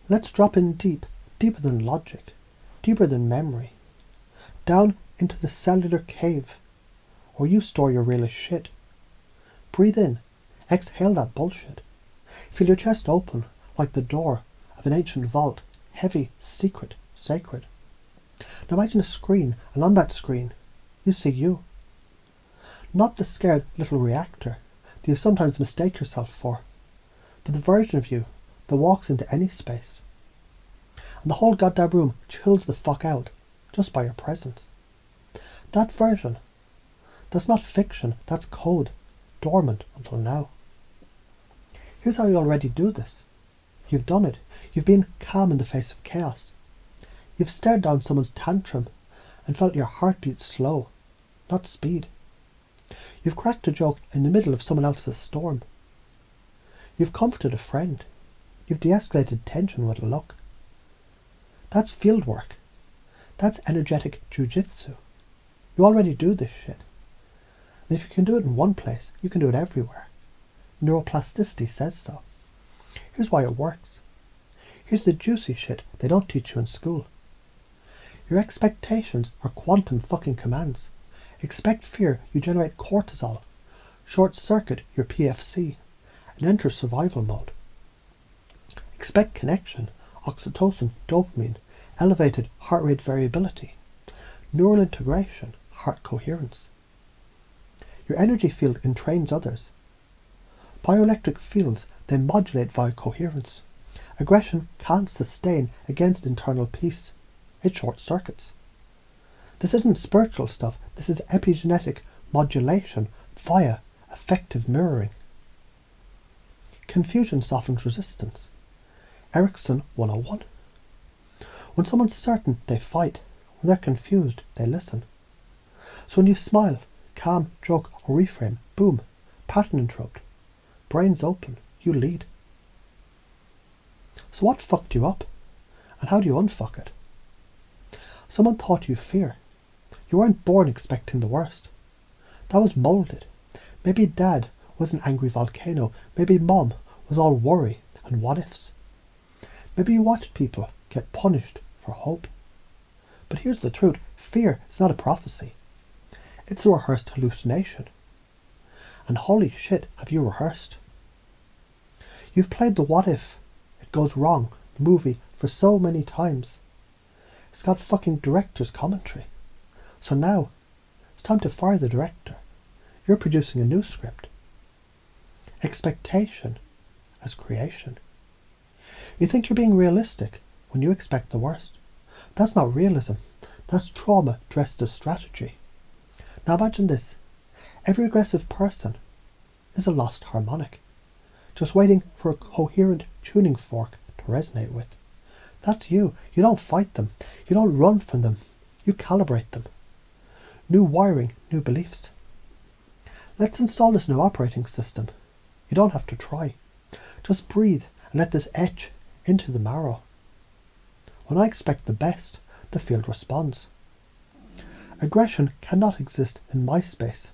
Let's drop in deep, deeper than logic, deeper than memory, down into the cellular cave where you store your realest shit. Breathe in, exhale that bullshit. Feel your chest open like the door of an ancient vault, heavy, secret, sacred. Now imagine a screen, and on that screen you see you. Not the scared little reactor that you sometimes mistake yourself for, but the version of you that walks into any space. And the whole goddamn room chills the fuck out just by your presence. That version, that's not fiction, that's code, dormant until now. Here's how you already do this. You've done it. You've been calm in the face of chaos. You've stared down someone's tantrum and felt your heartbeat slow, not speed. You've cracked a joke in the middle of someone else's storm. You've comforted a friend. You've de-escalated tension with a look. That's field work. That's energetic jujitsu. You already do this shit. And if you can do it in one place, you can do it everywhere. Neuroplasticity says so. Here's why it works. Here's the juicy shit they don't teach you in school. Your expectations are quantum fucking commands. Expect fear, you generate cortisol. Short circuit your PFC and enter survival mode. Expect connection, oxytocin, dopamine, elevated heart rate variability, neural integration, heart coherence. Your energy field entrains others. Bioelectric fields, they modulate via coherence. Aggression can't sustain against internal peace. It short circuits. This isn't spiritual stuff, this is epigenetic modulation via effective mirroring. Confusion softens resistance. Erickson 101. When someone's certain, they fight. When they're confused, they listen. So when you smile, calm, joke, or reframe, boom, pattern interrupt. Brains open, you lead. So what fucked you up? And how do you unfuck it? Someone taught you fear. You weren't born expecting the worst. That was moulded. Maybe dad was an angry volcano. Maybe mom was all worry and what ifs. Maybe you watched people get punished for hope. But here's the truth. Fear is not a prophecy. It's a rehearsed hallucination. And holy shit, have you rehearsed? You've played the what if it goes wrong movie for so many times. It's got fucking director's commentary. So now, it's time to fire the director. You're producing a new script. Expectation as creation. You think you're being realistic when you expect the worst. That's not realism. That's trauma dressed as strategy. Now imagine this. Every aggressive person is a lost harmonic, just waiting for a coherent tuning fork to resonate with. That's you. You don't fight them. You don't run from them. You calibrate them. New wiring, new beliefs. Let's install this new operating system. You don't have to try. Just breathe and let this etch into the marrow. When I expect the best, the field responds. Aggression cannot exist in my space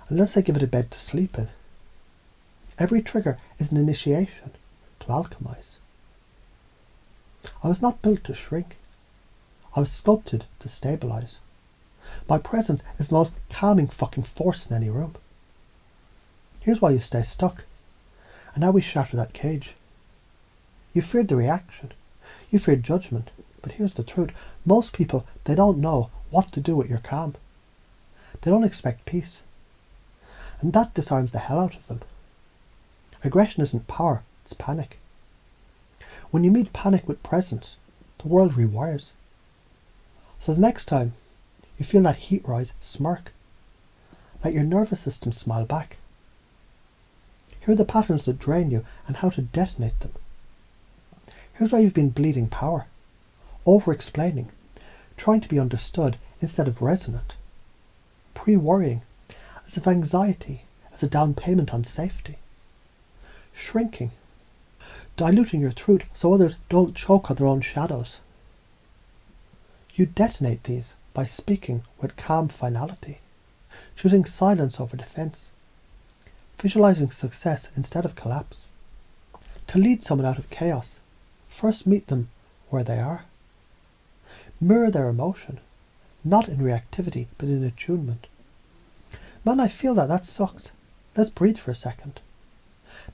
unless I give it a bed to sleep in. Every trigger is an initiation to alchemize. I was not built to shrink. I was sculpted to stabilize. My presence is the most calming fucking force in any room. Here's why you stay stuck. And how we shatter that cage. You feared the reaction. You feared judgment. But here's the truth. Most people, they don't know what to do with your calm. They don't expect peace. And that disarms the hell out of them. Aggression isn't power, it's panic. When you meet panic with presence, the world rewires. So the next time you feel that heat rise, smirk. Let your nervous system smile back. Here are the patterns that drain you and how to detonate them. Here's why you've been bleeding power. Over-explaining. Trying to be understood instead of resonant. Pre-worrying. As if anxiety is a down payment on safety. Shrinking. Diluting your truth so others don't choke on their own shadows. You detonate these by speaking with calm finality, choosing silence over defense, visualizing success instead of collapse. To lead someone out of chaos, First meet them where they are. Mirror their emotion, not in reactivity, but in attunement. Man, I feel that sucked. Let's breathe for a second.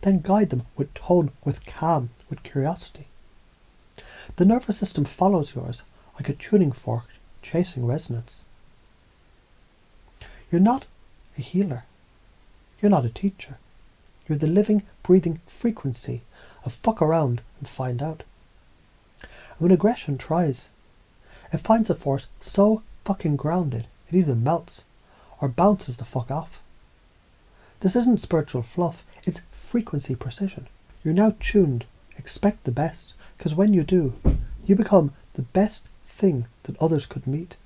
Then guide them with tone, with calm, with curiosity. The nervous system follows yours like a tuning fork chasing resonance. You're not a healer. You're not a teacher. You're the living, breathing frequency of fuck around and find out. And when aggression tries, it finds a force so fucking grounded it either melts or bounces the fuck off. This isn't spiritual fluff, it's frequency precision. You're now tuned. Expect the best, because when you do, you become the best thing that others could meet.